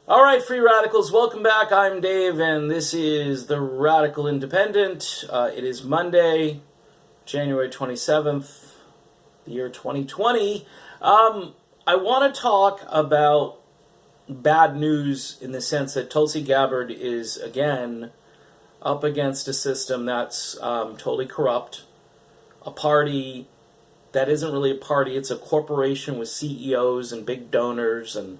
All right, Free Radicals, welcome back. I'm Dave, and this is the Radical Independent. It is Monday, January 27th, the year 2020. I want to talk about bad news in the sense that Tulsi Gabbard is, again, up against a system that's totally corrupt, a party that isn't really a party. It's a corporation with CEOs and big donors and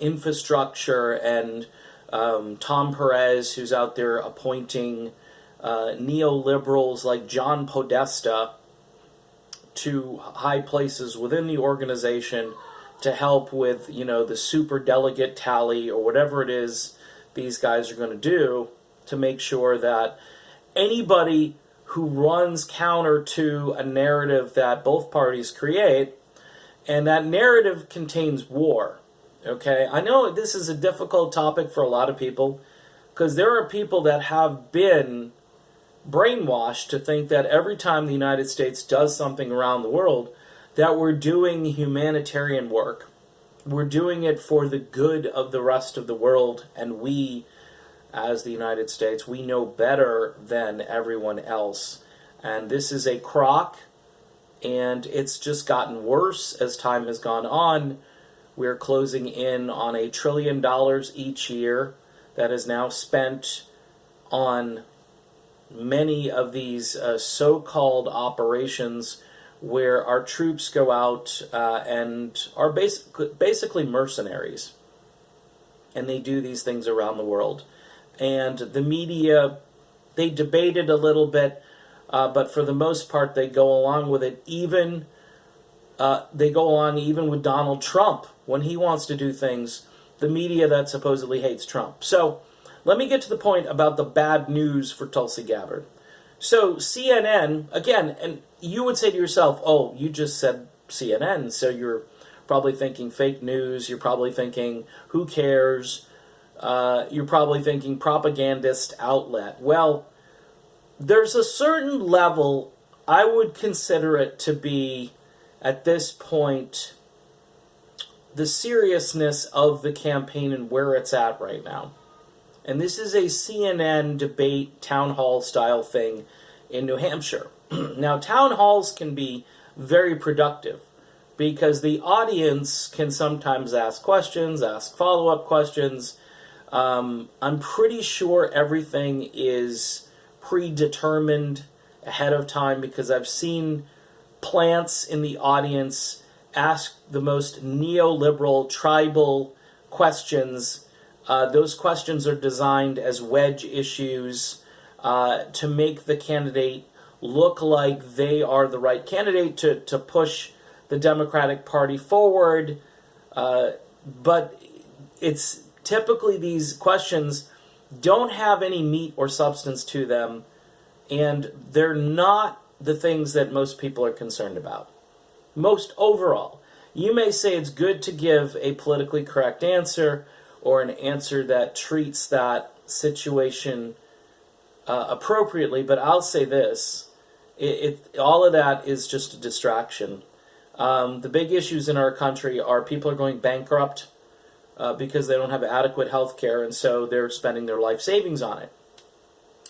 infrastructure, and Tom Perez, who's out there appointing neoliberals like John Podesta to high places within the organization to help with, the super delegate tally or whatever it is these guys are going to do to make sure that anybody who runs counter to a narrative that both parties create, and that narrative contains war. Okay, I know this is a difficult topic for a lot of people because there are people that have been brainwashed to think that every time the United States does something around the world that we're doing humanitarian work. We're doing it for the good of the rest of the world, and we, as the United States, we know better than everyone else. And this is a crock, and it's just gotten worse as time has gone on. We're closing in on $1 trillion each year that is now spent on many of these so-called operations where our troops go out and are basically mercenaries. And they do these things around the world. And the media, they debate it a little bit, but for the most part they go along with it. They go along even with Donald Trump. When he wants to do things, the media that supposedly hates Trump. So let me get to the point about the bad news for Tulsi Gabbard. So CNN, again, and you would say to yourself, oh, you just said CNN, so you're probably thinking fake news, you're probably thinking, who cares, you're probably thinking propagandist outlet. Well, there's a certain level, I would consider it to be, at this point, the seriousness of the campaign and where it's at right now. And this is a CNN debate town hall style thing in New Hampshire. Now, town halls can be very productive because the audience can sometimes ask questions, ask follow-up questions. I'm pretty sure everything is predetermined ahead of time because I've seen plants in the audience ask the most neoliberal, tribal questions. Those questions are designed as wedge issues to make the candidate look like they are the right candidate to push the Democratic Party forward. But it's typically these questions don't have any meat or substance to them, and they're not the things that most people are concerned about. Most overall. You may say it's good to give a politically correct answer or an answer that treats that situation appropriately, but I'll say this, all of that is just a distraction. The big issues in our country are people are going bankrupt because they don't have adequate health care, and so they're spending their life savings on it.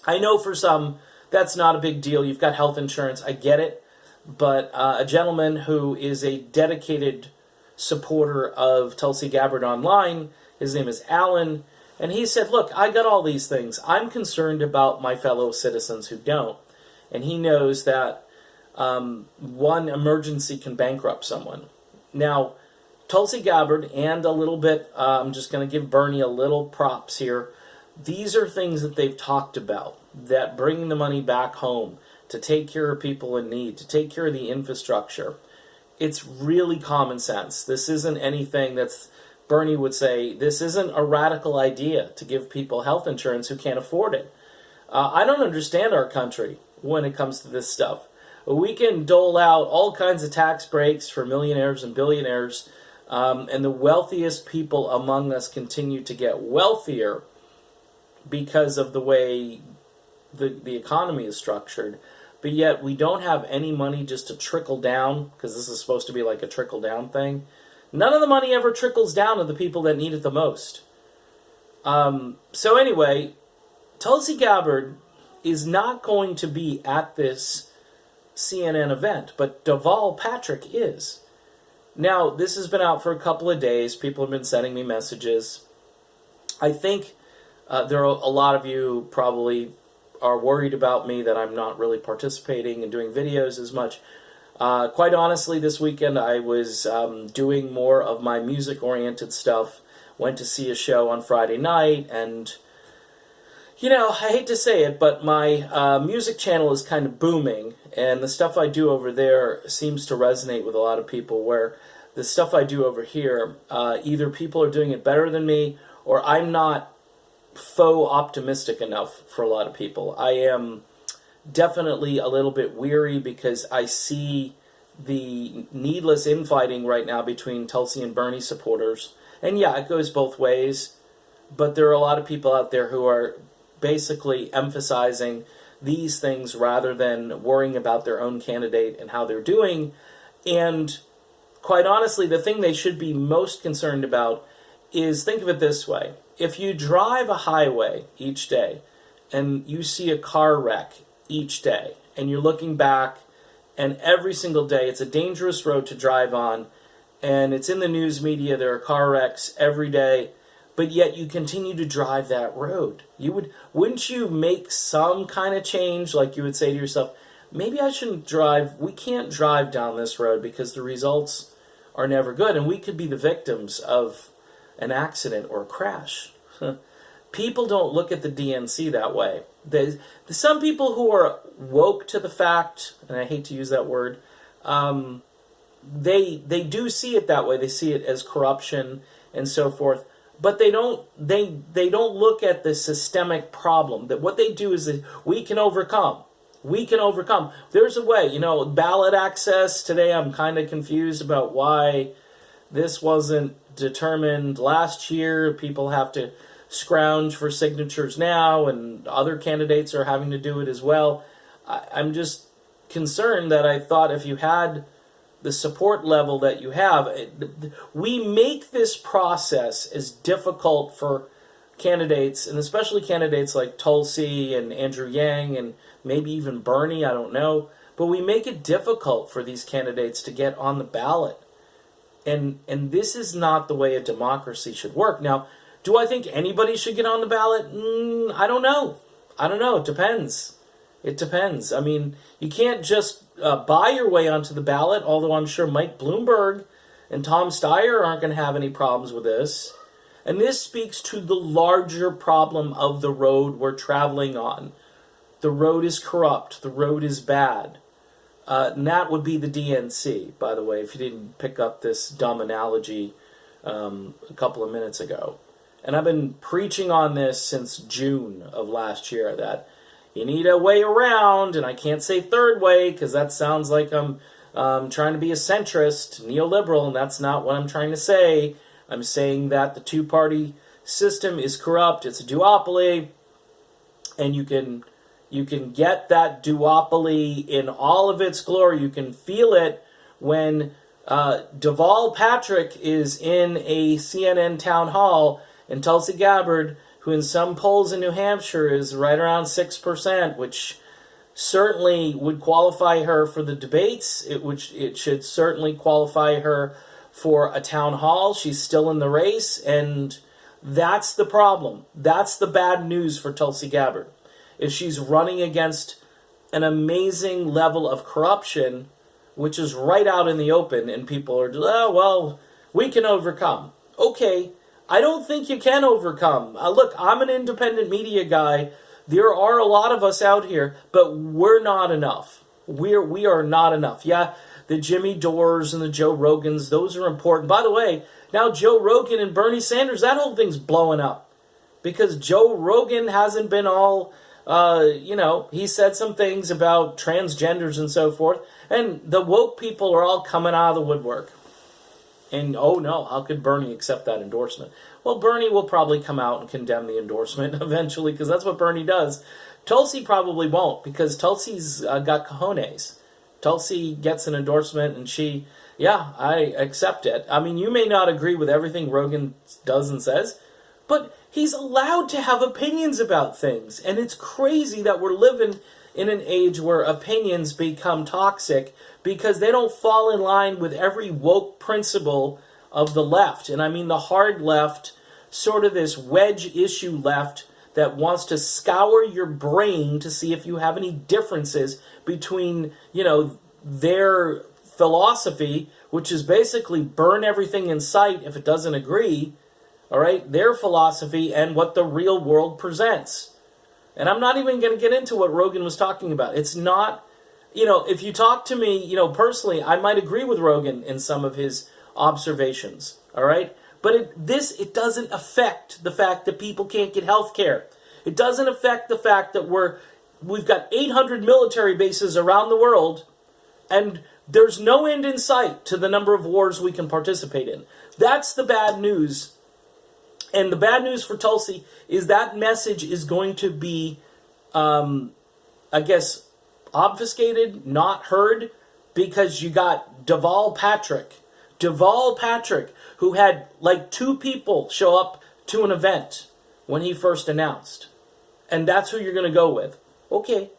I know for some that's not a big deal. You've got health insurance, I get it. But a gentleman who is a dedicated supporter of Tulsi Gabbard online, his name is Alan, and he said, look, I got all these things. I'm concerned about my fellow citizens who don't. And he knows that one emergency can bankrupt someone. Now, Tulsi Gabbard and a little bit, I'm just going to give Bernie a little props here. These are things that they've talked about, that bringing the money back home, to take care of people in need, to take care of the infrastructure. It's really common sense. This isn't anything that's, Bernie would say, this isn't a radical idea to give people health insurance who can't afford it. I don't understand our country when it comes to this stuff. We can dole out all kinds of tax breaks for millionaires and billionaires, and the wealthiest people among us continue to get wealthier because of the way the economy is structured. But yet we don't have any money just to trickle down, because this is supposed to be like a trickle down thing, None of the money ever trickles down to the people that need it the most. So anyway, Tulsi Gabbard is not going to be at this CNN event, but Deval Patrick is. Now, this has been out for a couple of days. People have been sending me messages. I think there are a lot of you probably are worried about me that I'm not really participating and doing videos as much. Quite honestly, this weekend I was doing more of my music-oriented stuff. Went to see a show on Friday night, and, you know, I hate to say it, but my music channel is kind of booming, and the stuff I do over there seems to resonate with a lot of people, where the stuff I do over here, either people are doing it better than me, or I'm not faux optimistic enough for a lot of people. I am definitely a little bit weary because I see the needless infighting right now between Tulsi and Bernie supporters. And yeah, it goes both ways, but there are a lot of people out there who are basically emphasizing these things rather than worrying about their own candidate and how they're doing. And quite honestly, the thing they should be most concerned about is, think of it this way. If you drive a highway each day and you see a car wreck each day and you're looking back, and every single day it's a dangerous road to drive on, and it's in the news media, there are car wrecks every day, but yet you continue to drive that road. Wouldn't you make some kind of change? Like, you would say to yourself, maybe I shouldn't drive, we can't drive down this road because the results are never good, and we could be the victims of an accident or a crash. People don't look at the DNC that way. There's some people who are woke to the fact, and I hate to use that word, they do see it that way. They see it as corruption and so forth, but they don't look at the systemic problem. That what they do is that we can overcome. We can overcome. There's a way, ballot access. Today I'm kind of confused about why this wasn't determined last year. People have to scrounge for signatures now, and other candidates are having to do it as well. I'm just concerned that I thought if you had the support level that you have, we make this process as difficult for candidates, and especially candidates like Tulsi and Andrew Yang and maybe even Bernie, I don't know, but we make it difficult for these candidates to get on the ballot. And this is not the way a democracy should work. Now, do I think anybody should get on the ballot? I don't know. It depends. It depends. I mean, you can't just buy your way onto the ballot, although I'm sure Mike Bloomberg and Tom Steyer aren't going to have any problems with this. And this speaks to the larger problem of the road we're traveling on. The road is corrupt. The road is bad. And that would be the DNC, by the way, if you didn't pick up this dumb analogy a couple of minutes ago. And I've been preaching on this since June of last year, that you need a way around, and I can't say third way because that sounds like I'm trying to be a centrist, neoliberal, and that's not what I'm trying to say. I'm saying that the two-party system is corrupt, it's a duopoly, and you can get that duopoly in all of its glory. You can feel it when Deval Patrick is in a CNN town hall, and Tulsi Gabbard, who in some polls in New Hampshire is right around 6%, which certainly would qualify her for the debates. It should certainly qualify her for a town hall. She's still in the race, and that's the problem. That's the bad news for Tulsi Gabbard, is she's running against an amazing level of corruption, which is right out in the open, and people are, oh, well, we can overcome. Okay, I don't think you can overcome. Look, I'm an independent media guy. There are a lot of us out here, but we're not enough. We are not enough. Yeah, the Jimmy Dores and the Joe Rogans, those are important. By the way, now Joe Rogan and Bernie Sanders, that whole thing's blowing up. Because Joe Rogan hasn't been all, he said some things about transgenders and so forth, and the woke people are all coming out of the woodwork. And, oh no, how could Bernie accept that endorsement? Well, Bernie will probably come out and condemn the endorsement eventually, because that's what Bernie does. Tulsi probably won't, because Tulsi's got cojones. Tulsi gets an endorsement, and she Yeah, I accept it. I mean, you may not agree with everything Rogan does and says, but he's allowed to have opinions about things. And it's crazy that we're living in an age where opinions become toxic because they don't fall in line with every woke principle of the left. And I mean the hard left, sort of this wedge issue left that wants to scour your brain to see if you have any differences between, their philosophy, which is basically burn everything in sight if it doesn't agree, all right, their philosophy and what the real world presents. And I'm not even going to get into what Rogan was talking about. It's not, if you talk to me, personally, I might agree with Rogan in some of his observations, all right? But it doesn't affect the fact that people can't get health care. It doesn't affect the fact that we've got 800 military bases around the world, and there's no end in sight to the number of wars we can participate in. That's the bad news. And the bad news for Tulsi is that message is going to be, obfuscated, not heard, because you got Deval Patrick, who had like 2 people show up to an event when he first announced. And that's who you're going to go with. Okay.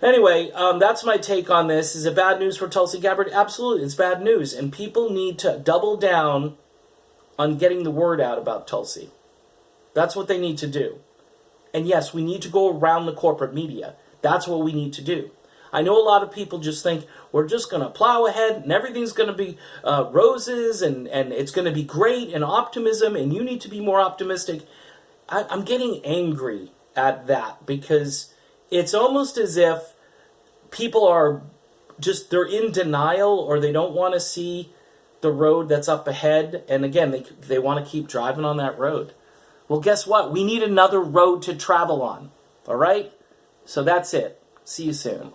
Anyway, that's my take on this. Is it bad news for Tulsi Gabbard? Absolutely, it's bad news. And people need to double down on getting the word out about Tulsi. That's what they need to do. And yes, we need to go around the corporate media. That's what we need to do. I know a lot of people just think we're just going to plow ahead and everything's going to be roses and it's going to be great and optimism and you need to be more optimistic. I'm getting angry at that because it's almost as if people are they're in denial or they don't want to see the road that's up ahead. And again, they want to keep driving on that road. Well, guess what? We need another road to travel on. All right? So that's it. See you soon.